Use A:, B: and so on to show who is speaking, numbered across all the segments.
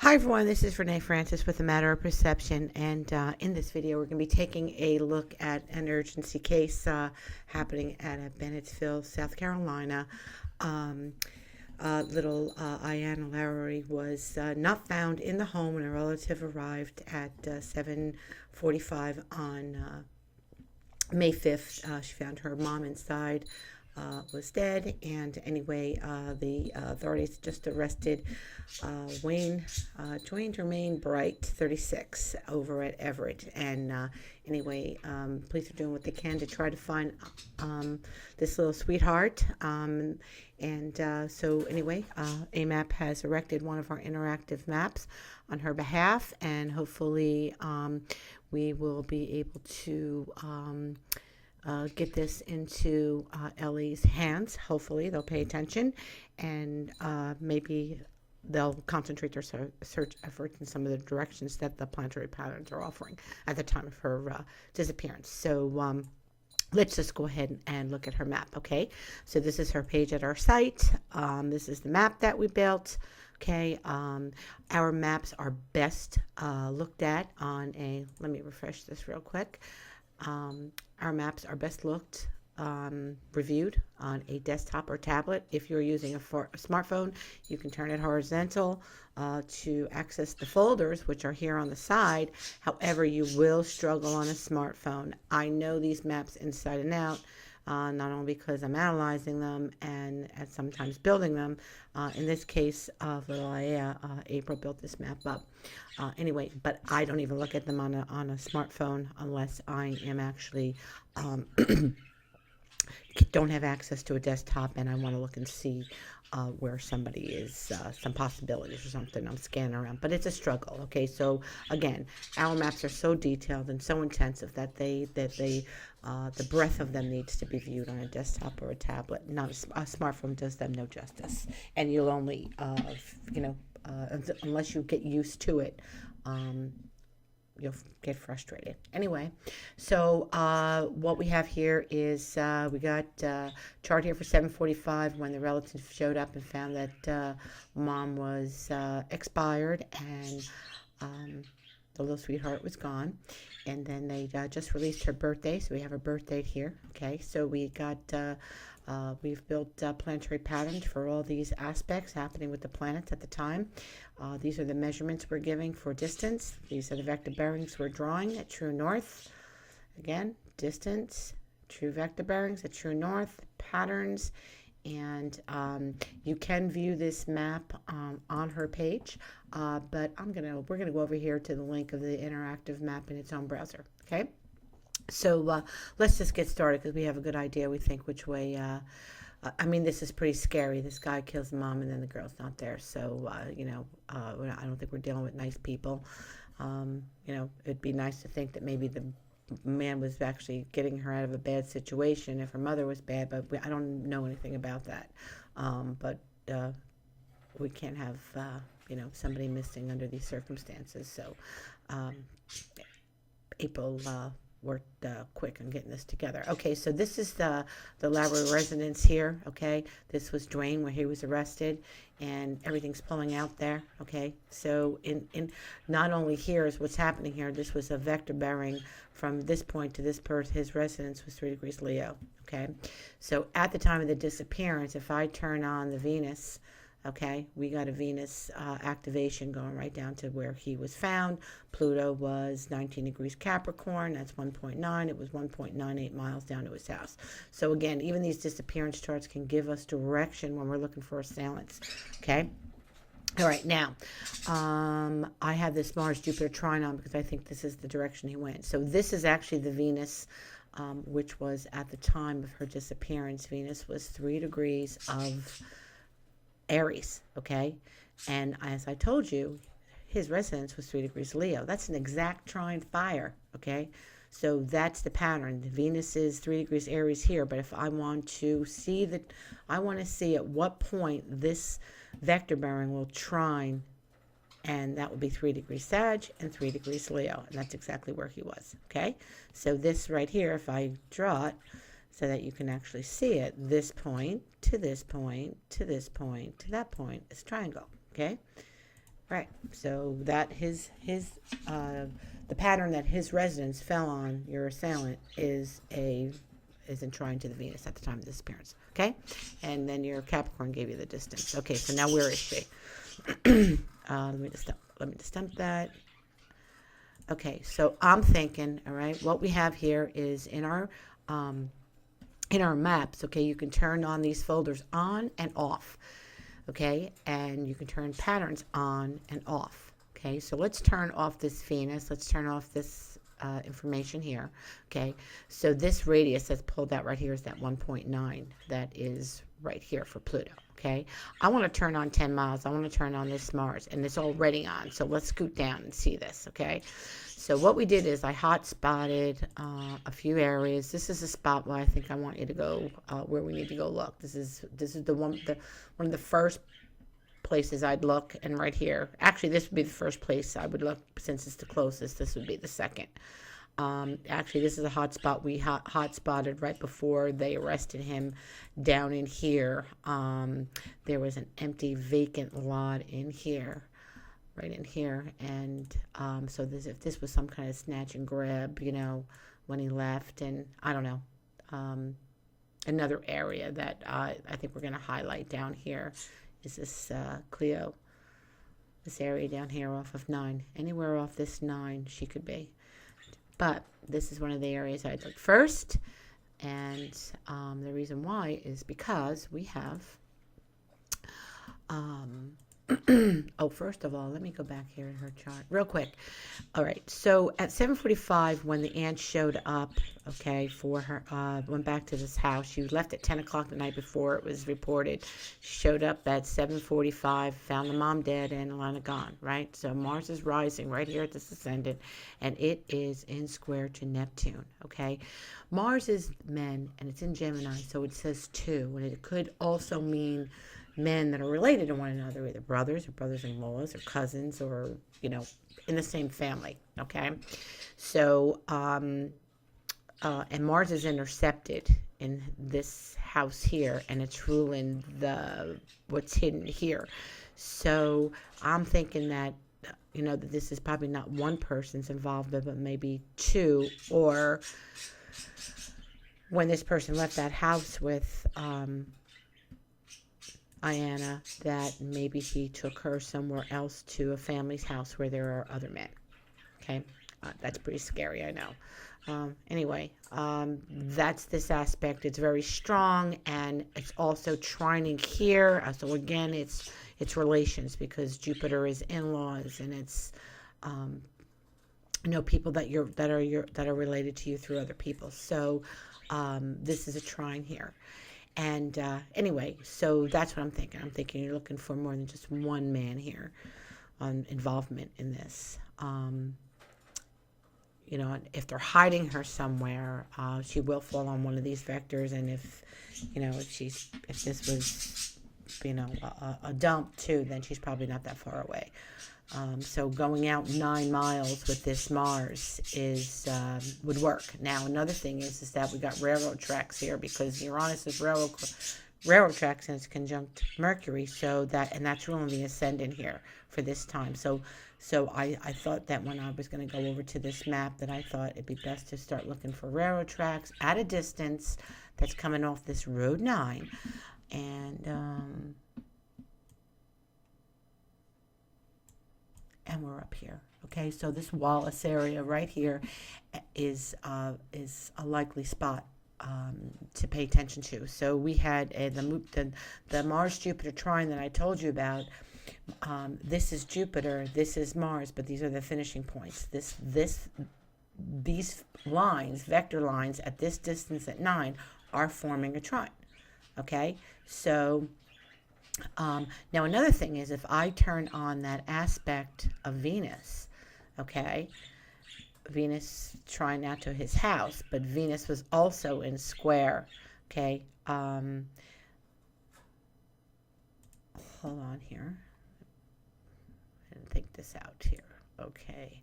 A: Hi everyone, this is Renee Francis with A Matter of Perception, and in this video we're going to be taking a look at an urgency case happening at Bennettsville, South Carolina. Little Iyana Lowery was not found in the home when a relative arrived at 7:45 on May 5th. She found her mom inside. Was dead, and anyway, the authorities just arrested Dwayne Jermaine Bright, 36, over at Everett. And anyway, police are doing what they can to try to find this little sweetheart. So anyway, AMAP has erected one of our interactive maps on her behalf, and hopefully we will be able to get this into Ellie's hands. Hopefully they'll pay attention, and maybe they'll concentrate their search efforts in some of the directions that the planetary patterns are offering at the time of her disappearance. So let's just go ahead and look at her map. Okay, so this is her page at our site. This is the map that we built. Okay, our maps are best looked at on a, let me refresh this real quick. Our maps are best looked, reviewed on a desktop or tablet. If you're using a smartphone, you can turn it horizontal to access the folders, which are here on the side. However, you will struggle on a smartphone. I know these maps inside and out, not only because I'm analyzing them and sometimes building them. In this case, little April built this map up. Anyway, but I don't even look at them on a smartphone unless I am actually don't have access to a desktop and I want to look and see where somebody is, some possibilities or something. I'm scanning around, but it's a struggle. Okay, so again, our maps are so detailed and so intensive that the breadth of them needs to be viewed on a desktop or a tablet. Not a smartphone does them no justice, and you'll only, unless you get used to it, you'll get frustrated. Anyway, so what we have here is we got chart here for 7:45 when the relative showed up and found that mom was expired, and the little sweetheart was gone. And then they just released her birthday, so we have her birth date here. Okay, so we got we've built planetary patterns for all these aspects happening with the planets at the time. These are the measurements we're giving for distance. These are the vector bearings we're drawing at true north. Again, distance, true vector bearings at true north, patterns. And you can view this map on her page, but we're gonna go over here to the link of the interactive map in its own browser. Okay, so let's just get started because we have a good idea, we think, which way. I mean, this is pretty scary. This guy kills the mom and then the girl's not there. So I don't think we're dealing with nice people. It'd be nice to think that maybe the man was actually getting her out of a bad situation if her mother was bad, but I don't know anything about that. But we can't have somebody missing under these circumstances. So April worked quick on getting this together. Okay, so this is the Lowery residence here. Okay, this was Dwayne where he was arrested, and everything's pulling out there. Okay, so in not only here is what's happening here. This was a vector bearing from this point to this his residence was 3 degrees Leo. Okay, so at the time of the disappearance, if I turn on the Venus, okay, we got a Venus activation going right down to where he was found. Pluto was 19 degrees Capricorn. That's 1.9. It was 1.98 miles down to his house. So again, even these disappearance charts can give us direction when we're looking for assailants. Okay. All right, now, I have this Mars-Jupiter trine because I think this is the direction he went. So this is actually the Venus, which was at the time of her disappearance. Venus was 3 degrees of Aries, okay? And as I told you, his residence was 3 degrees Leo. That's an exact trine fire, okay? So that's the pattern. The Venus is 3 degrees Aries here, but if I want to see I want to see at what point this vector bearing will trine, and that would be 3 degrees Sag and 3 degrees Leo, and that's exactly where he was, okay? So this right here, if I draw it, so that you can actually see it, this point to this point to this point to that point is triangle, okay? Right. So that the pattern that his residence fell on your assailant is enshrined to the Venus at the time of this appearance. Okay, and then your Capricorn gave you the distance. Okay, so now where is she? Let me just dump that. Okay, so I'm thinking, all right, what we have here is in our maps. Okay, you can turn on these folders on and off. Okay, and you can turn patterns on and off. Okay, so let's turn off this Venus. Let's turn off this information here. Okay, so this radius that's pulled out right here is that 1.9 that is right here for Pluto. Okay, I want to turn on 10 miles. I want to turn on this Mars, and it's already on. So let's scoot down and see this. Okay, so what we did is I hot spotted a few areas. This is a spot where I think I want you to go where we need to go look. This is one of the first places I'd look, and right here, actually this would be the first place I would look since it's the closest. This would be the second. Actually, this is a hot spot we hot spotted right before they arrested him down in here. There was an empty vacant lot in here, right in here, and so if this was some kind of snatch and grab, when he left, and I don't know. Another area that I think we're going to highlight down here is this Cleo, this area down here off of 9. Anywhere off this 9 she could be. But this is one of the areas I'd look first, and the reason why is because we have, first of all, let me go back here in her chart real quick. All right, so at 7:45 when the aunt showed up, okay, for her, went back to this house. She left at 10 o'clock the night before it was reported. She showed up at 7:45, found the mom dead and Iyana gone, right? So Mars is rising right here at this ascendant, and it is in square to Neptune, okay? Mars is men, and it's in Gemini, so it says 2, and it could also mean men that are related to one another, either brothers or brothers-in-laws or cousins, or in the same family. Okay, so and Mars is intercepted in this house here, and it's ruling what's hidden here. So I'm thinking that that this is probably not one person's involved, but maybe 2, or when this person left that house with Iyana, that maybe he took her somewhere else to a family's house where there are other men. Okay, that's pretty scary, I know. Anyway, that's this aspect. It's very strong, and it's also trining here. So again, it's relations, because Jupiter is in-laws, and it's people that are related to you through other people. So this is a trine here. And anyway, so that's what I'm thinking. I'm thinking you're looking for more than just one man here on involvement in this. If they're hiding her somewhere, she will fall on one of these vectors. And if this was, a dump too, then she's probably not that far away. So going out 9 miles with this Mars would work. Now, another thing is that we got railroad tracks here, because Uranus is railroad tracks, and it's conjunct Mercury. So that's ruling the ascendant here for this time. So I thought that when I was going to go over to this map, that I thought it'd be best to start looking for railroad tracks at a distance that's coming off this Road 9, and we're up here. Okay, so this Wallace area right here is a likely spot to pay attention to. So we had the Mars-Jupiter trine that I told you about. This is Jupiter, this is Mars, but these are the finishing points. These lines, vector lines at this distance at 9, are forming a trine. Okay, so now another thing is, if I turn on that aspect of Venus, okay, Venus trying out to his house, but Venus was also in square, okay, hold on here, I didn't think this out here, okay,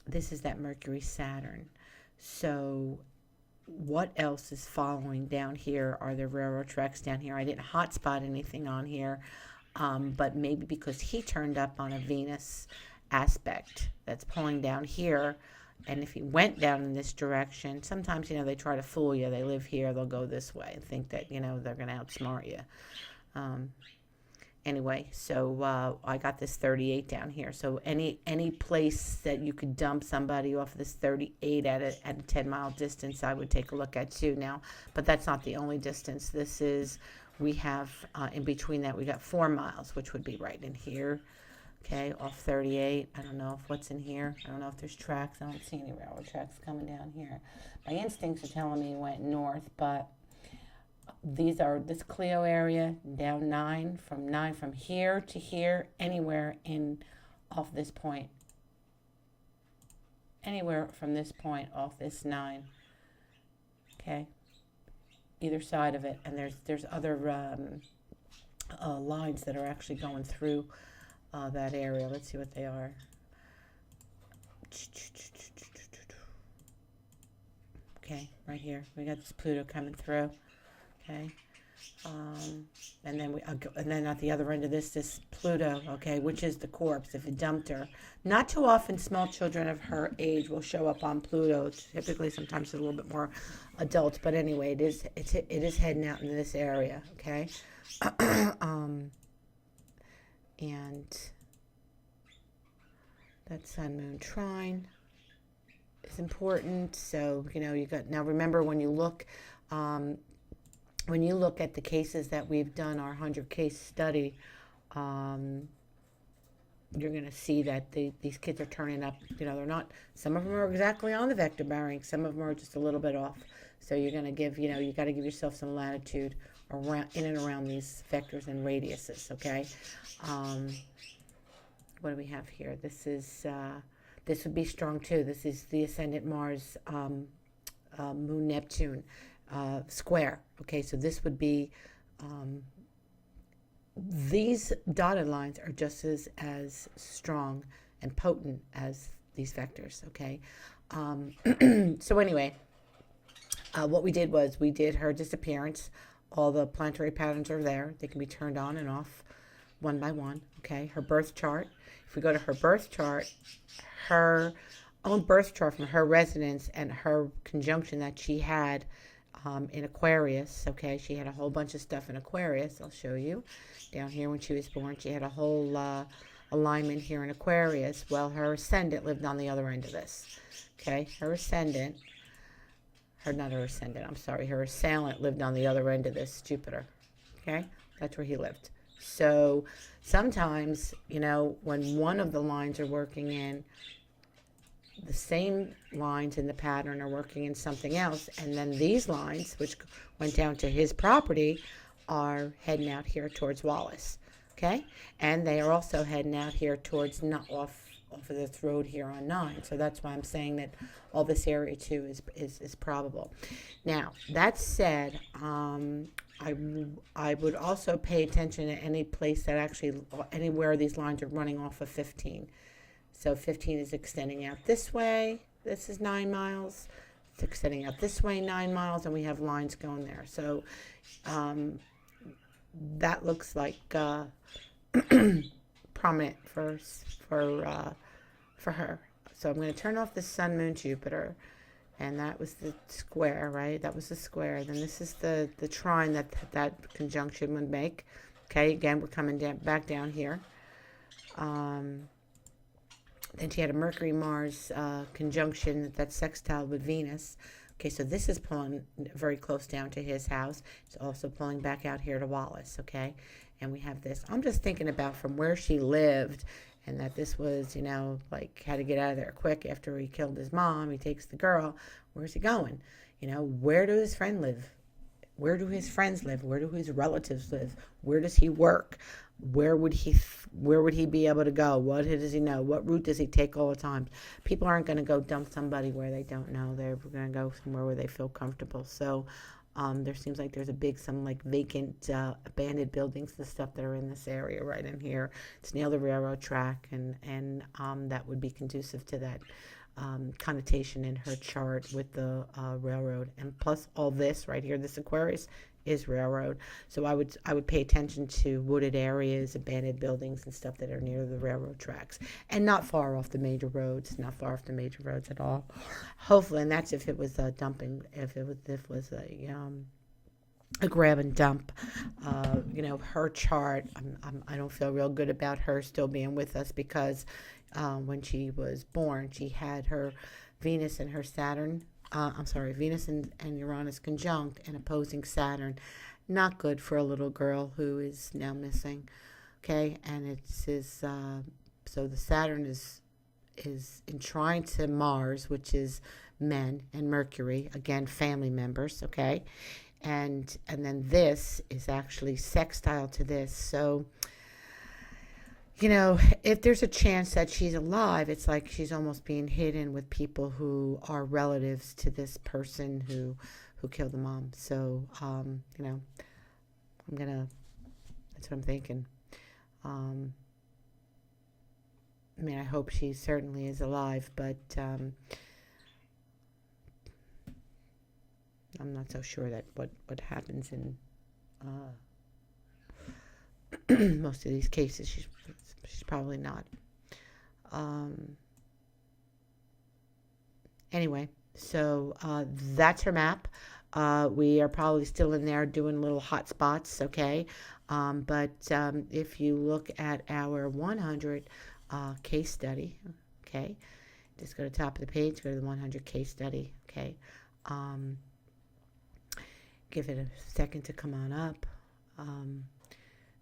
A: this is that Mercury-Saturn, so what else is following down here? Are there railroad tracks down here? I didn't hotspot anything on here. But maybe because he turned up on a Venus aspect that's pulling down here, and if he went down in this direction, sometimes, they try to fool you. They live here, they'll go this way and think that, they're going to outsmart you. Anyway, so I got this 38 down here. So any place that you could dump somebody off this 38 at a 10-mile distance, I would take a look at too now. But that's not the only distance. We have in between that, we got 4 miles, which would be right in here. Okay, off 38. I don't know if what's in here. I don't know if there's tracks. I don't see any railroad tracks coming down here. My instincts are telling me he went north, but this Clio area down 9 from here to here, anywhere off this point. Anywhere from this point off this 9. Okay. Either side of it, and there's other lines that are actually going through that area. Let's see what they are. Okay, right here we got this Pluto coming through. Okay, and then at the other end of this Pluto. Okay, which is the corpse if it dumped her. Not too often small children of her age will show up on Pluto. Typically, sometimes it's a little bit more adult, but anyway, it is heading out into this area. Okay, and that Sun Moon trine is important. So you got, now remember when you look at the cases that we've done, our 100 case study, you're going to see that these kids are turning up. They're not, some of them are exactly on the vector bearing, some of them are just a little bit off. So you're going to give, you got to give yourself some latitude in and around these vectors and radiuses, okay? What do we have here? This would be strong too. This is the ascendant Mars, Moon Neptune square. Okay, so this would be, these dotted lines are just as strong and potent as these vectors, okay? So anyway, what we did was we did her disappearance. All the planetary patterns are there. They can be turned on and off one by one, okay? Her birth chart. If we go to her birth chart, her own birth chart from her residence and her conjunction that she had in Aquarius, okay? She had a whole bunch of stuff in Aquarius. I'll show you. Down here when she was born, she had a whole alignment here in Aquarius. Well, her ascendant lived on the other end of this, okay? Her assailant lived on the other end of this, Jupiter, okay? That's where he lived. So sometimes, when one of the lines are working in, the same lines in the pattern are working in something else, and then these lines, which went down to his property, are heading out here towards Wallace, okay? And they are also heading out here towards, not off of this road here on 9. So that's why I'm saying that all this area too is probable. Now, that said, I would also pay attention to any place that actually, anywhere these lines are running off of 15. So 15 is extending out this way. This is 9 miles. It's extending out this way 9 miles, and we have lines going there. So that looks like prominent for her. So I'm going to turn off the Sun, Moon, Jupiter, and that was the square, right? That was the square. Then this is the trine that conjunction would make. Okay, again, we're coming back down here. Then she had a Mercury-Mars conjunction that's sextile with Venus. Okay, so this is pulling very close down to his house. It's also pulling back out here to Wallace, okay? And we have this. I'm just thinking about from where she lived, and that this was, like, had to get out of there quick after he killed his mom. He takes the girl. Where's he going? Where does his friend live? Where do his friends live? Where do his relatives live? Where does he work? Where would he be able to go? What does he know? What route does he take all the time? People aren't going to go dump somebody where they don't know. They're going to go somewhere where they feel comfortable. So there seems like there's some like vacant, abandoned buildings and stuff that are in this area right in here. It's near the railroad track, and that would be conducive to that connotation in her chart with the railroad. And plus all this right here, this Aquarius, is railroad. So I would pay attention to wooded areas, abandoned buildings, and stuff that are near the railroad tracks, and not far off the major roads. Not far off the major roads at all. Hopefully, and that's if it was a dumping. If it was a grab and dump. Her chart. I don't feel real good about her still being with us because when she was born, she had her Venus and her Saturn. Venus and Uranus conjunct and opposing Saturn. Not good for a little girl who is now missing. Okay, and so the Saturn is in trine to Mars, which is men, and Mercury, again family members. Okay, and then this is actually sextile to this. So if there's a chance that she's alive, it's like she's almost being hidden with people who are relatives to this person who killed the mom. So, that's what I'm thinking. I hope she certainly is alive, but I'm not so sure that what happens in most of these cases. She's probably not. Anyway, so that's her map. We are probably still in there doing little hot spots, okay? But if you look at our 100 case study, okay? Just go to the top of the page, go to the 100 case study, okay? Give it a second to come on up.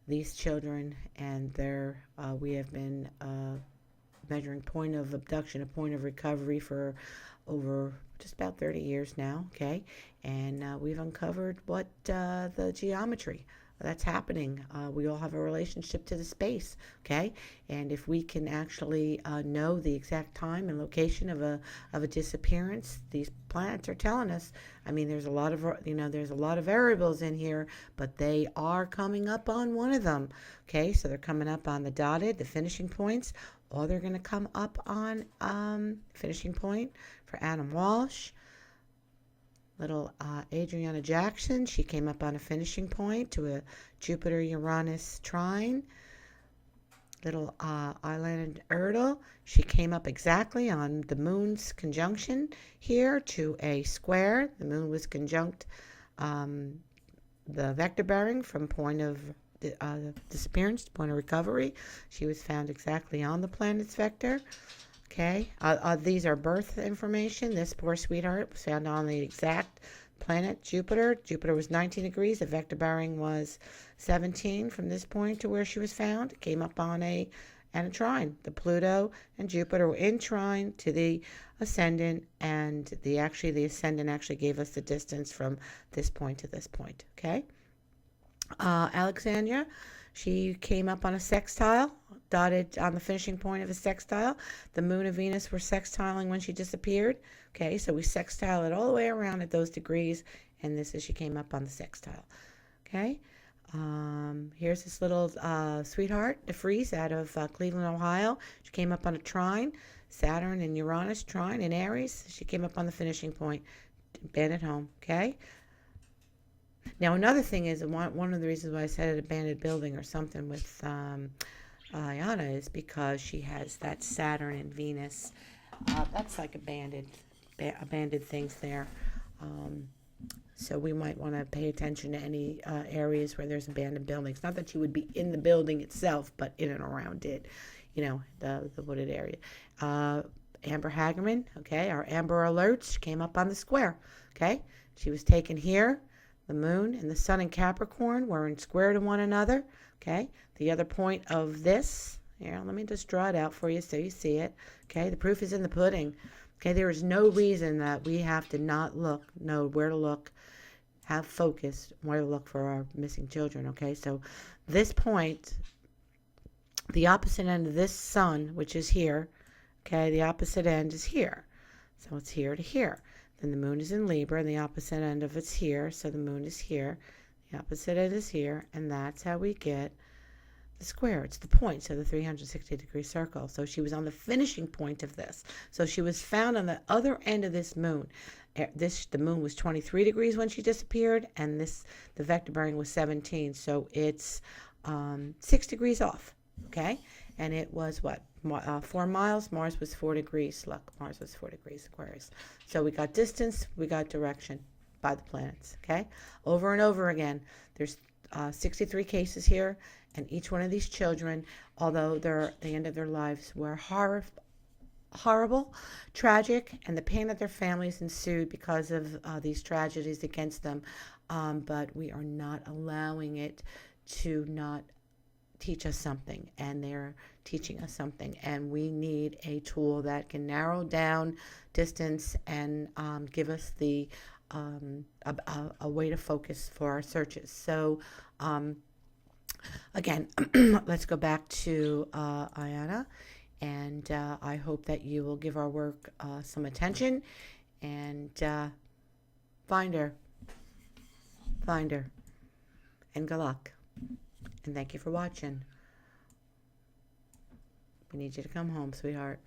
A: These children and we have been measuring point of abduction, a point of recovery for over just about 30 years now, okay? And we've uncovered what the geometry that's happening. We all have a relationship to the space, okay? And if we can actually know the exact time and location of a disappearance, these planets are telling us. There's a lot of variables in here, but they are coming up on one of them, okay? So they're coming up on the finishing points, or they're going to come up on finishing point for Adam Walsh. Little Adriana Jackson, she came up on a finishing point to a Jupiter-Uranus trine. Little Iyana Lowery, she came up exactly on the moon's conjunction here to a square. The moon was conjunct the vector bearing from point of disappearance to point of recovery. She was found exactly on the planet's vector. Okay, these are birth information. This poor sweetheart was found on the exact planet, Jupiter. Jupiter was 19 degrees. The vector bearing was 17 from this point to where she was found. It came up on a trine. The Pluto and Jupiter were in trine to the ascendant, and the ascendant actually gave us the distance from this point to this point. Okay, Alexandria, she came up on a sextile, dotted on the finishing point of a sextile. The moon and Venus were sextiling when she disappeared. Okay, so we sextile it all the way around at those degrees, and this is she came up on the sextile. Okay, here's this little sweetheart, DeFreeze, out of Cleveland, Ohio. She came up on a trine, Saturn and Uranus trine in Aries. She came up on the finishing point, been at home. Okay. Now, another thing is, one of the reasons why I said an abandoned building or something with Iyana is because she has that Saturn and Venus. That's like abandoned things there. So we might want to pay attention to any areas where there's abandoned buildings. Not that you would be in the building itself, but in and around it, the wooded area. Amber Hagerman, okay, our Amber Alerts came up on the square, okay? She was taken here. The moon and the sun in Capricorn were in square to one another, okay? The other point of this, here, let me just draw it out for you so you see it, okay? The proof is in the pudding, okay? There is no reason that we have to not know where to look, have focus, where to look for our missing children, okay? So this point, the opposite end of this sun, which is here, okay? The opposite end is here. So it's here to here. Then the moon is in Libra, and the opposite end of it's here. So the moon is here. The opposite end is here. And that's how we get the square, it's the points of the 360-degree circle. So she was on the finishing point of this. So she was found on the other end of this moon. The moon was 23 degrees when she disappeared, and the vector bearing was 17. So it's 6 degrees off. Okay, and it was what, 4 miles. Mars was 4 degrees. Look, Mars was 4 degrees Aquarius. So we got distance, we got direction by the planets. Okay, over and over again. There's 63 cases here, and each one of these children, although they're at the end of their lives, were horrible, tragic, and the pain that their families ensued because of these tragedies against them. But we are not allowing it to not teach us something, and they're teaching us something, and we need a tool that can narrow down distance and give us the a way to focus for our searches. So again, let's go back to Iyana, and I hope that you will give our work some attention and find her, and good luck. And thank you for watching. We need you to come home, sweetheart.